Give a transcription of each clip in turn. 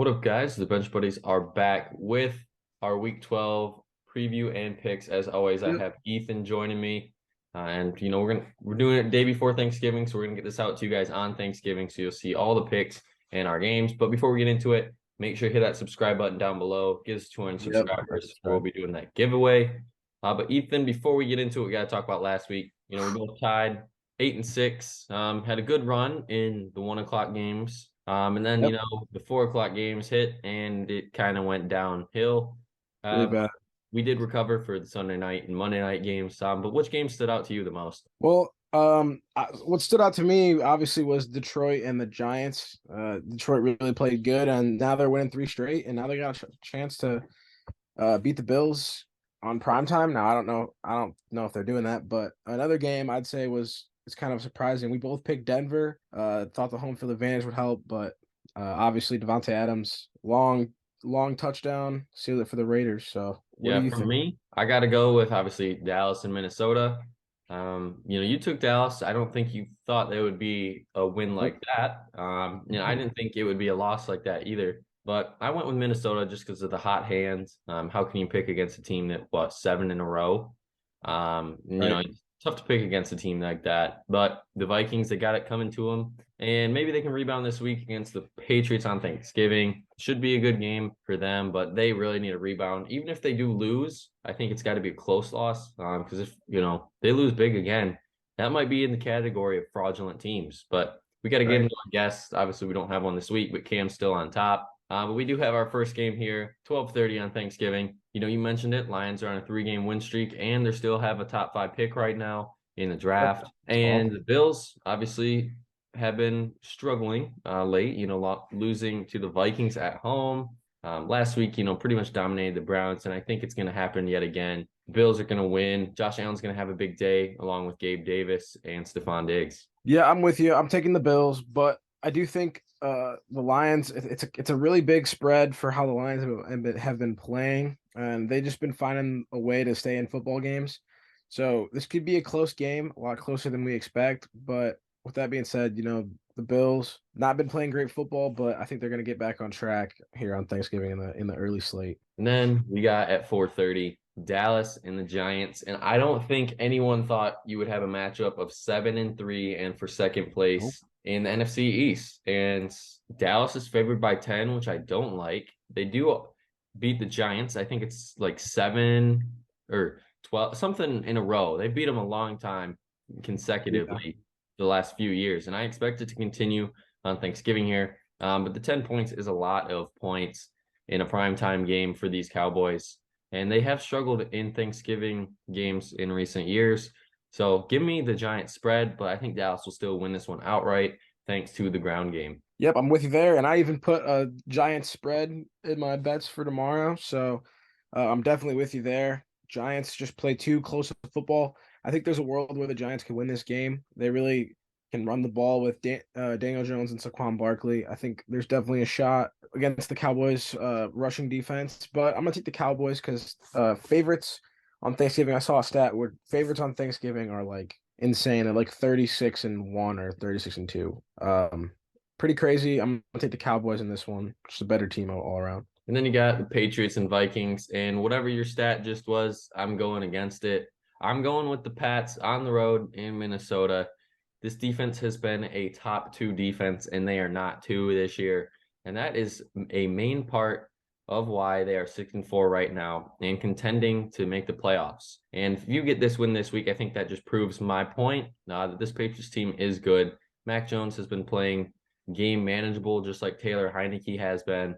What up, guys? The Bench Buddies are back with our Week 12 preview and picks. As always, I Yep. have Ethan joining me, and we're doing it day before Thanksgiving, so we're gonna get this out to you guys on Thanksgiving, so you'll see all the picks and our games. But before we get into it, make sure you hit that subscribe button down below. Get us 200 Yep. subscribers. That's We'll right. be doing that giveaway. But Ethan, before we get into it, we gotta talk about last week. We both tied 8-6. Had a good run in the 1 o'clock games. And then, Yep. the 4 o'clock games hit and it kind of went downhill. Really Uh, bad. we did recover for the Sunday night and Monday night games. But which game stood out to you the most? Well, what stood out to me obviously was Detroit and the Giants. Detroit really played good, and now they're winning three straight, and now they got a chance to beat the Bills on prime time. Now I don't know if they're doing that, but another game I'd say was it's kind of surprising. We both picked Denver. Thought the home field advantage would help, but obviously Devontae Adams long touchdown sealed it for the Raiders. So what do Yeah, you for think? me, I got to go with obviously Dallas and Minnesota. You took Dallas. I don't think you thought there would be a win Nope. like that. I didn't think it would be a loss like that either. But I went with Minnesota just because of the hot hands. How can you pick against a team that what 7 in a row? Right. It's tough to pick against a team like that. But the Vikings, they got it coming to them, and maybe they can rebound this week against the Patriots on Thanksgiving. Should be a good game for them, but they really need a rebound. Even if they do lose, I think it's got to be a close loss. Because if they lose big again, that might be in the category of fraudulent teams. But we got to get Right. into our guests. Obviously, we don't have one this week, but Cam's still on top. But we do have our first game here, 12:30 on Thanksgiving. You mentioned it. Lions are on a 3-game win streak, and they still have a top 5 pick right now in the Yep. draft. It's And awful. the Bills obviously have been struggling late, losing to the Vikings at home. Last week, pretty much dominated the Browns, and I think it's going to happen yet again. Bills are going to win. Josh Allen's going to have a big day along with Gabe Davis and Stephon Diggs. Yeah, I'm with you. I'm taking the Bills, but I do think the Lions. It's a really big spread for how the Lions have been playing, and they've just been finding a way to stay in football games. So this could be a close game, a lot closer than we expect. But with that being said, the Bills not been playing great football, but I think they're going to get back on track here on Thanksgiving in the early slate. And then we got at 4:30 Dallas and the Giants. And I don't think anyone thought you would have a matchup of 7-3 and for second Nope. place in the NFC East. And Dallas is favored by 10, which I don't like. They do beat the Giants. I think it's like 7 or 12, something in a row. They beat them a long time Yeah. consecutively the last few years. And I expect it to continue on Thanksgiving here. But the 10 points is a lot of points in a primetime game for these Cowboys. And they have struggled in Thanksgiving games in recent years. So give me the Giants spread, but I think Dallas will still win this one outright thanks to the ground game. Yep, I'm with you there, and I even put a Giant spread in my bets for tomorrow. So I'm definitely with you there. Giants just play too close to football. I think there's a world where the Giants can win this game. They really can run the ball with Daniel Jones and Saquon Barkley. I think there's definitely a shot against the Cowboys' rushing defense, but I'm gonna take the Cowboys because favorites on Thanksgiving. I saw a stat where favorites on Thanksgiving are like insane. They're like 36-1 or 36-2. Pretty crazy. I'm gonna take the Cowboys in this one. Just a better team all around. And then you got the Patriots and Vikings. And whatever your stat just was, I'm going against it. I'm going with the Pats on the road in Minnesota. This defense has been a top 2 defense, and they are not 2 this year. And that is a main part of why they are 6-4 right now and contending to make the playoffs. And if you get this win this week, I think that just proves my point that this Patriots team is good. Mac Jones has been playing game manageable, just like Taylor Heineke has been.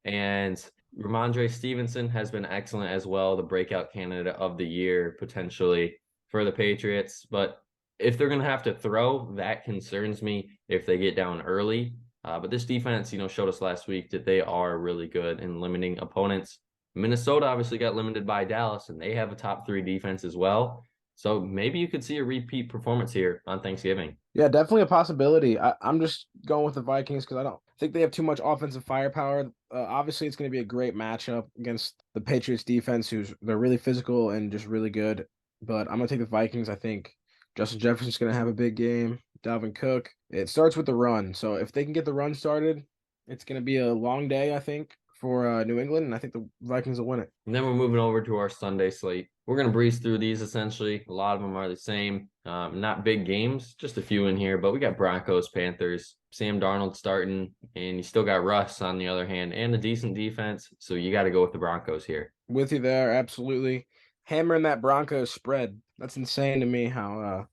And Ramondre Stevenson has been excellent as well, the breakout candidate of the year potentially for the Patriots. But if they're going to have to throw, that concerns me if they get down early. But this defense, showed us last week that they are really good in limiting opponents. Minnesota obviously got limited by Dallas, and they have a top 3 defense as well. So maybe you could see a repeat performance here on Thanksgiving. Yeah, definitely a possibility. I'm just going with the Vikings because I don't think they have too much offensive firepower. Obviously, it's going to be a great matchup against the Patriots defense, they're really physical and just really good. But I'm gonna take the Vikings. I think Justin Jefferson's going to have a big game. Dalvin Cook. It starts with the run, so if they can get the run started, It's going to be a long day, I think, for New England, and I think the Vikings will win it. And then we're moving over to our Sunday slate. We're going to breeze through these essentially. A lot of them are the same. Not big games, just a few in here, but we got Broncos, Panthers, Sam Darnold starting, and you still got Russ on the other hand, and a decent defense. So you got to go with the Broncos here. With you there, absolutely. Hammering that Broncos spread. That's insane to me how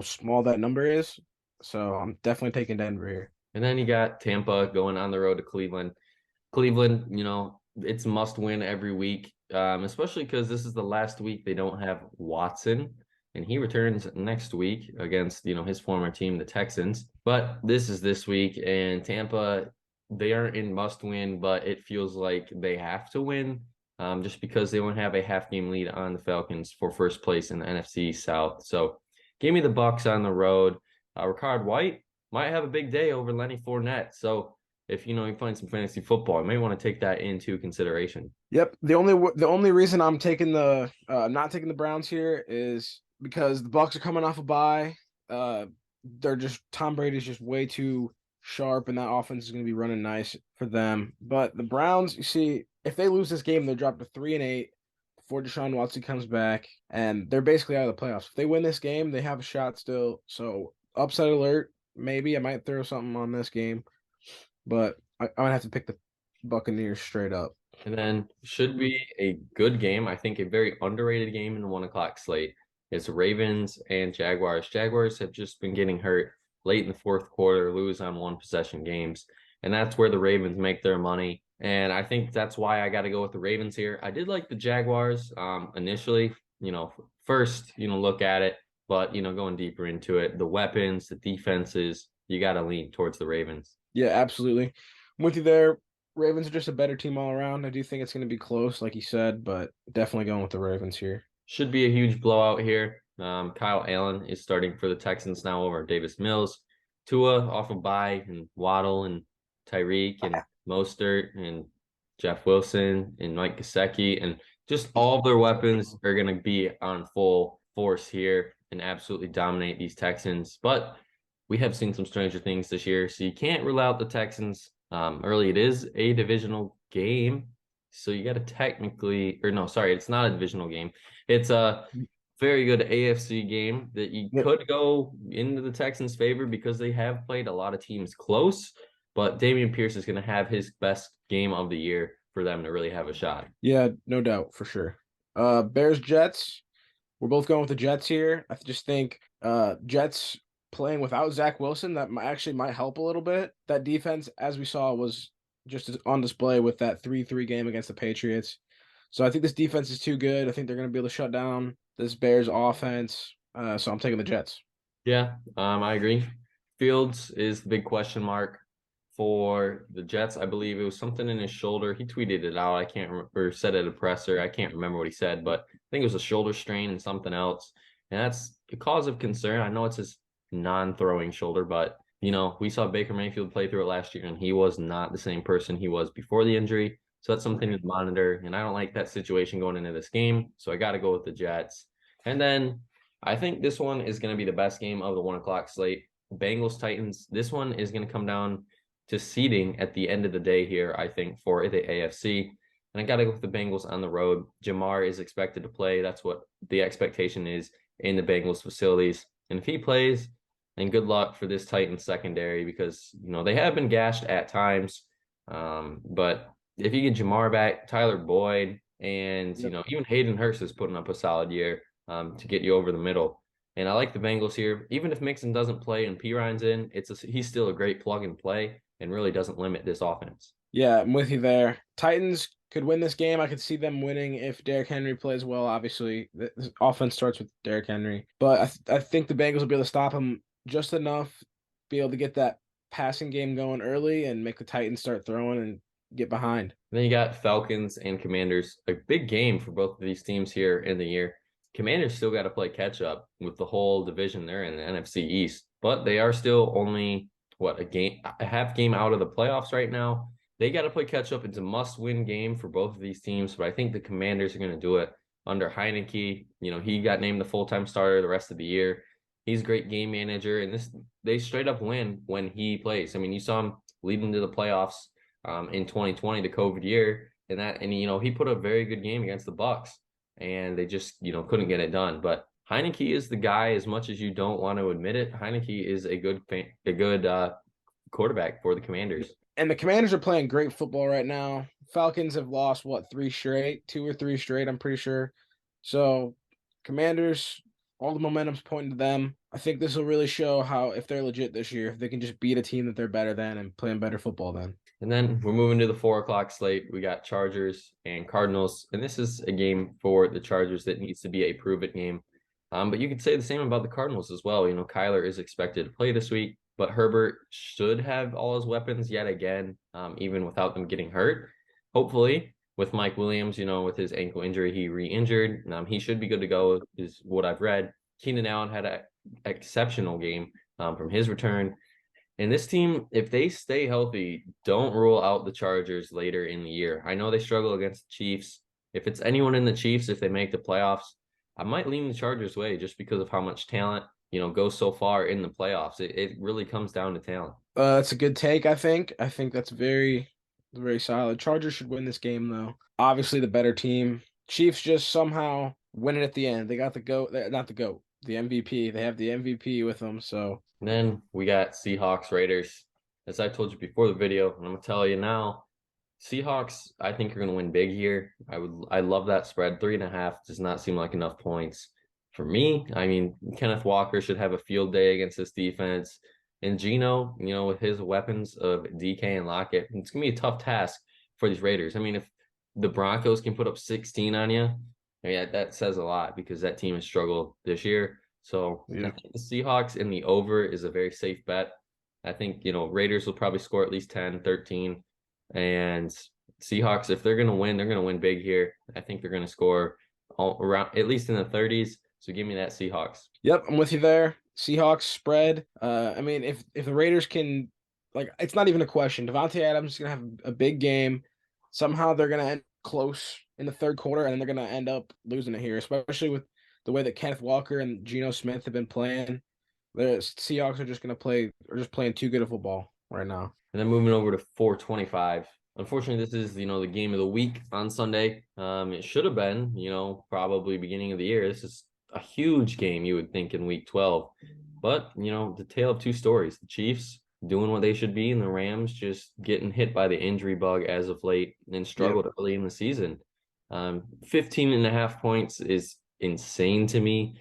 small that number is. So I'm definitely taking Denver here. And then you got Tampa going on the road to Cleveland. Cleveland, it's must win every week, especially because this is the last week they don't have Watson, and he returns next week against, his former team, the Texans. But this is this week, and Tampa, they aren't in must win, but it feels like they have to win, just because they won't have a half game lead on the Falcons for first place in the NFC South. So give me the Bucks on the road. Ricard White might have a big day over Lenny Fournette. So if you're playing some fantasy football, you may want to take that into consideration. Yep. The only reason I'm taking not taking the Browns here is because the Bucks are coming off a bye. They're just Tom Brady's just way too sharp, and that offense is going to be running nice for them. But the Browns, you see, if they lose this game, they drop to 3-8 before Deshaun Watson comes back, and they're basically out of the playoffs. If they win this game, they have a shot still. So upset alert. Maybe I might throw something on this game, but I'm gonna have to pick the Buccaneers straight up. And then should be a good game. I think a very underrated game in the 1 o'clock slate is Ravens and Jaguars. Jaguars have just been getting hurt late in the fourth quarter, lose on one possession games. And that's where the Ravens make their money. And I think that's why I got to go with the Ravens here. I did like the Jaguars initially, first, look at it, but, going deeper into it, the weapons, the defenses, you got to lean towards the Ravens. Yeah, absolutely. I'm with you there. Ravens are just a better team all around. I do think it's going to be close, like you said, but definitely going with the Ravens here. Should be a huge blowout here. Kyle Allen is starting for the Texans now over Davis Mills. Tua off of bye, and Waddle and Tyreek and Mostert and Jeff Wilson and Mike Gesicki, and just all of their weapons are going to be on full force here and absolutely dominate these Texans. But we have seen some stranger things this year, so you can't rule out the Texans. Early, it is a divisional game, so you got to technically, or no, sorry, it's not a divisional game. It's a very good AFC game that you could go into the Texans' favor because they have played a lot of teams close, but Dameon Pierce is going to have his best game of the year for them to really have a shot. Yeah, no doubt, for sure. Bears, Jets. We're both going with the Jets here. I just think Jets playing without Zach Wilson, that might help a little bit. That defense, as we saw, was just on display with that 3-3 game against the Patriots. So I think this defense is too good. I think they're going to be able to shut down this Bears offense. So I'm taking the Jets. Yeah, I agree. Fields is the big question mark for the Jets. I believe it was something in his shoulder. He tweeted it out. I can't remember, or said at a presser. I can't remember what he said, but I think it was a shoulder strain and something else. And that's a cause of concern. I know it's his non-throwing shoulder, but we saw Baker Mayfield play through it last year, and he was not the same person he was before the injury. So that's something to monitor, and I don't like that situation going into this game. So I got to go with the Jets. And then I think this one is going to be the best game of the 1 o'clock slate. Bengals-Titans. This one is going to come down to seeding at the end of the day here, I think, for the AFC. And I got to go with the Bengals on the road. Jamar is expected to play. That's what the expectation is in the Bengals facilities. And if he plays, then good luck for this Titans secondary because, they have been gashed at times. But if you get Jamar back, Tyler Boyd, and, even Hayden Hurst is putting up a solid year to get you over the middle. And I like the Bengals here. Even if Mixon doesn't play and Piron's in, he's still a great plug and play and really doesn't limit this offense. Yeah, I'm with you there. Titans could win this game. I could see them winning if Derrick Henry plays well. Obviously, the offense starts with Derrick Henry. But I think the Bengals will be able to stop him just enough, be able to get that passing game going early and make the Titans start throwing and get behind. Then you got Falcons and Commanders, a big game for both of these teams here in the year. Commanders still got to play catch up with the whole division there in the NFC East, but they are still only a half game out of the playoffs right now. They got to play catch up. It's a must-win game for both of these teams, but I think the Commanders are going to do it under Heineke. He got named the full-time starter the rest of the year. He's a great game manager, and they straight up win when he plays. I mean, you saw him leading to the playoffs in 2020, the COVID year, and he put a very good game against the Bucks, and they just couldn't get it done. But Heineke is the guy. As much as you don't want to admit it, Heineke is a good quarterback for the Commanders. And the Commanders are playing great football right now. Falcons have lost what, three straight, two or three straight, I'm pretty sure. So Commanders, all the momentum's pointing to them. I think this will really show how if they're legit this year, if they can just beat a team that they're better than and playing better football than. And then we're moving to the 4 o'clock slate. We got Chargers and Cardinals, and this is a game for the Chargers that needs to be a prove-it game. But you could say the same about the Cardinals as well. Kyler is expected to play this week, but Herbert should have all his weapons yet again, even without them getting hurt. Hopefully, with Mike Williams, with his ankle injury, he re-injured. He should be good to go, is what I've read. Keenan Allen had an exceptional game from his return. And this team, if they stay healthy, don't rule out the Chargers later in the year. I know they struggle against the Chiefs. If it's anyone in the Chiefs, if they make the playoffs, I might lean the Chargers' way just because of how much talent, goes so far in the playoffs. It really comes down to talent. That's a good take, I think. I think that's very, very solid. Chargers should win this game, though. Obviously, the better team. Chiefs just somehow win it at the end. They got the GOAT, not the GOAT, the MVP. They have the MVP with them, so. And then we got Seahawks Raiders. As I told you before the video, and I'm gonna tell you now, Seahawks, I think are gonna win big here. I love that spread. 3.5 does not seem like enough points for me. I mean, Kenneth Walker should have a field day against this defense. And Geno, with his weapons of DK and Lockett, it's gonna be a tough task for these Raiders. I mean, if the Broncos can put up 16 on you, yeah, that says a lot because that team has struggled this year. So Yeah. I think the Seahawks in the over is a very safe bet. I think, Raiders will probably score at least 10, 13. And Seahawks, if they're going to win big here. I think they're going to score all around, at least in the 30s. So give me that Seahawks. Yep, I'm with you there. Seahawks spread. I mean, if the Raiders can, it's not even a question. Devontae Adams is gonna have a big game. Somehow they're gonna end close in the third quarter, and then they're gonna end up losing it here, especially with the way that Kenneth Walker and Geno Smith have been playing. The Seahawks are just playing too good of football right now. And then moving over to 425. Unfortunately, this is, the game of the week on Sunday. It should have been, probably beginning of the year. This is a huge game, you would think, in week 12. But, the tale of two stories. The Chiefs doing what they should be, and the Rams just getting hit by the injury bug as of late and struggled early in the season. 15.5 points is insane to me,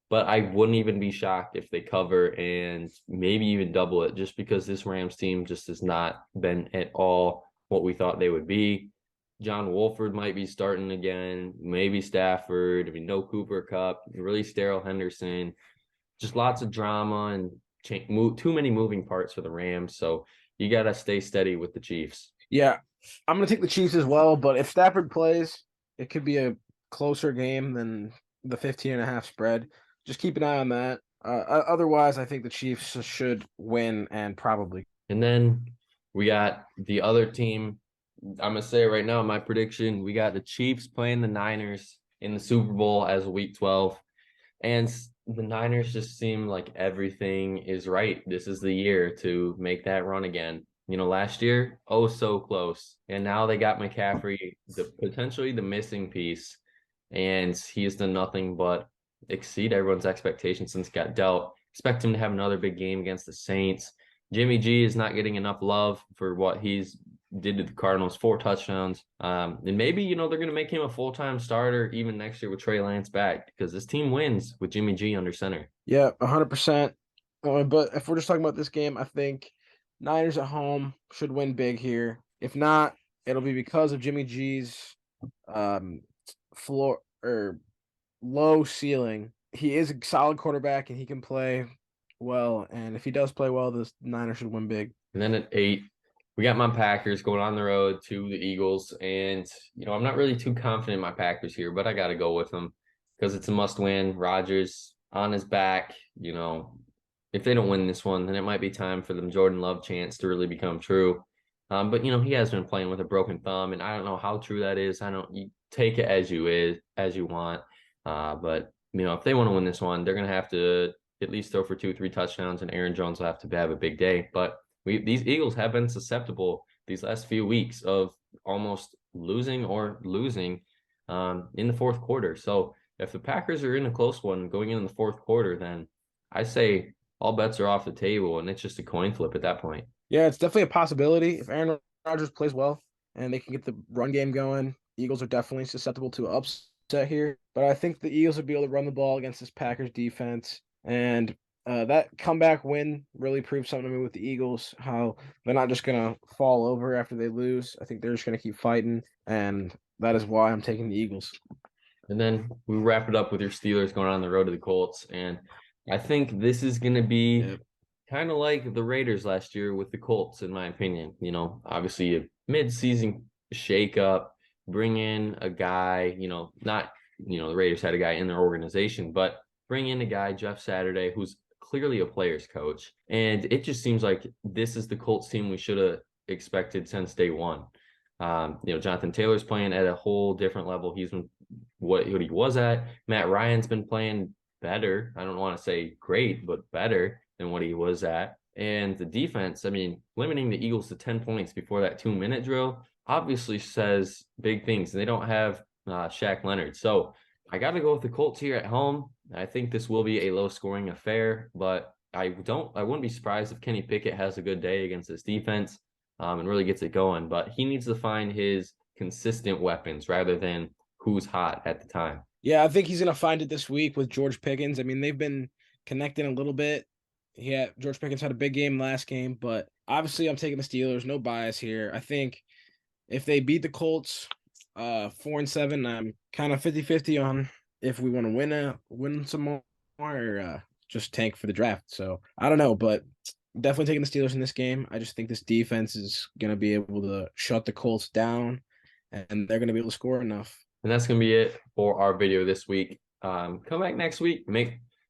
but I wouldn't even be shocked if they cover and maybe even double it, just because this Rams team just has not been at all what we thought they would be. John Wolford might be starting again, maybe Stafford. I mean, no Cooper Kupp, really Darrell Henderson. Just lots of drama and too many moving parts for the Rams. So you got to stay steady with the Chiefs. Yeah, I'm going to take the Chiefs as well, but if Stafford plays, it could be a closer game than the 15.5 spread. Just keep an eye on that. Otherwise, I think the Chiefs should win and probably. And then we got the other team. I'm going to say right now, my prediction, we got the Chiefs playing the Niners in the Super Bowl as week 12. And the Niners just seem like everything is right. This is the year to make that run again. Last year, oh, so close. And now they got McCaffrey, potentially the missing piece. And he has done nothing but exceed everyone's expectations since he got dealt. Expect him to have another big game against the Saints. Jimmy G is not getting enough love for what he's did to the Cardinals, 4 touchdowns. And maybe, they're going to make him a full-time starter even next year with Trey Lance back, because this team wins with Jimmy G under center. Yeah, 100%. But if we're just talking about this game, I think Niners at home should win big here. If not, it'll be because of Jimmy G's floor or low ceiling. He is a solid quarterback and he can play well. And if he does play well, the Niners should win big. And then at 8, we got my Packers going on the road to the Eagles. And, I'm not really too confident in my Packers here, but I got to go with them because it's a must win. Rodgers on his back, if they don't win this one, then it might be time for the Jordan Love chance to really become true. But, he has been playing with a broken thumb, and I don't know how true that is. You take it as you want. But, if they want to win this one, they're going to have to at least throw for 2-3 touchdowns, and Aaron Jones will have to have a big day. But these Eagles have been susceptible these last few weeks of almost losing in the fourth quarter. So if the Packers are in a close one going into the fourth quarter, then I say all bets are off the table and it's just a coin flip at that point. Yeah, it's definitely a possibility if Aaron Rodgers plays well and they can get the run game going. Eagles are definitely susceptible to an upset here, but I think the Eagles will be able to run the ball against this Packers defense. And that comeback win really proved something to me with the Eagles, how they're not just going to fall over after they lose. I think they're just going to keep fighting, and that is why I'm taking the Eagles. And then we wrap it up with your Steelers going on the road to the Colts. And I think this is going to be kind of like the Raiders last year with the Colts, in my opinion. You know, obviously a mid-season shakeup, bring in a guy, not, the Raiders had a guy in their organization, but bring in a guy, Jeff Saturday, who's clearly a player's coach. And it just seems like this is the Colts team we should have expected since day one. Jonathan Taylor's playing at a whole different level. He's been what he was at. Matt Ryan's been playing better. I don't want to say great, but better than what he was at. And the defense, I mean, limiting the Eagles to 10 points before that 2-minute drill obviously says big things. They don't have Shaq Leonard. So I got to go with the Colts here at home. I think this will be a low scoring affair, but I wouldn't be surprised if Kenny Pickett has a good day against this defense and really gets it going. But he needs to find his consistent weapons rather than who's hot at the time. Yeah, I think he's going to find it this week with George Pickens. I mean, they've been connecting a little bit. Yeah, George Pickens had a big game last game, but obviously I'm taking the Steelers. No bias here. I think if they beat the Colts 4-7, I'm kind of 50-50 on if we want to win some more or just tank for the draft. So I don't know, but definitely taking the Steelers in this game. I just think this defense is going to be able to shut the Colts down, and they're going to be able to score enough. And that's going to be it for our video this week. Come back next week,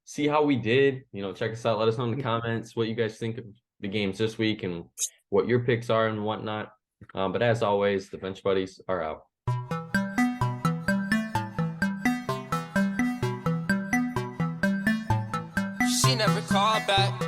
see how we did. Check us out. Let us know in the comments what you guys think of the games this week and what your picks are and whatnot. But as always, the Bench Buddies are out. She never called back.